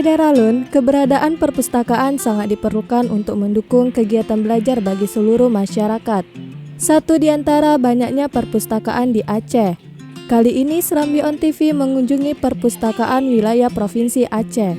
Federalun, keberadaan perpustakaan sangat diperlukan untuk mendukung kegiatan belajar bagi seluruh masyarakat. Satu di antara banyaknya perpustakaan di Aceh. Kali ini Serambi On TV mengunjungi perpustakaan wilayah Provinsi Aceh.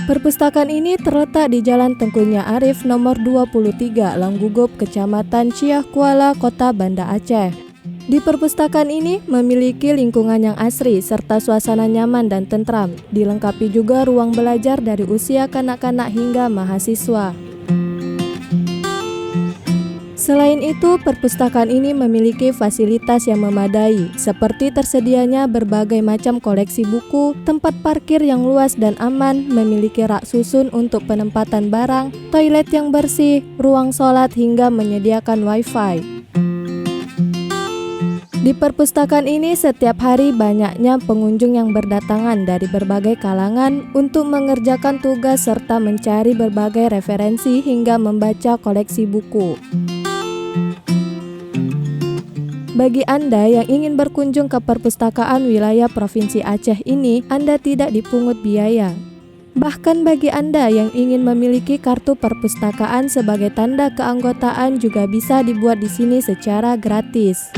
Perpustakaan ini terletak di Jalan Tengkunya Arif nomor 23, Langgugup, Kecamatan Ciah Kuala, Kota Banda Aceh. Di perpustakaan ini memiliki lingkungan yang asri serta suasana nyaman dan tentram, dilengkapi juga ruang belajar dari usia kanak-kanak hingga mahasiswa. Selain itu, perpustakaan ini memiliki fasilitas yang memadai, seperti tersedianya berbagai macam koleksi buku, tempat parkir yang luas dan aman, memiliki rak susun untuk penempatan barang, toilet yang bersih, ruang sholat hingga menyediakan wifi. Di perpustakaan ini setiap hari banyaknya pengunjung yang berdatangan dari berbagai kalangan untuk mengerjakan tugas serta mencari berbagai referensi hingga membaca koleksi buku. Bagi Anda yang ingin berkunjung ke perpustakaan wilayah Provinsi Aceh ini, Anda tidak dipungut biaya. Bahkan bagi Anda yang ingin memiliki kartu perpustakaan sebagai tanda keanggotaan juga bisa dibuat di sini secara gratis.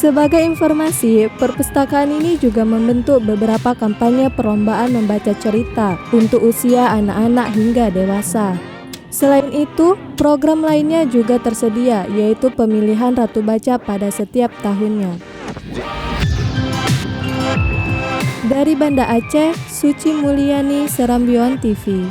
Sebagai informasi, perpustakaan ini juga membentuk beberapa kampanye perlombaan membaca cerita untuk usia anak-anak hingga dewasa. Selain itu, program lainnya juga tersedia, yaitu pemilihan Ratu Baca pada setiap tahunnya. Dari Banda Aceh, Suci Mulyani, Serambi On TV.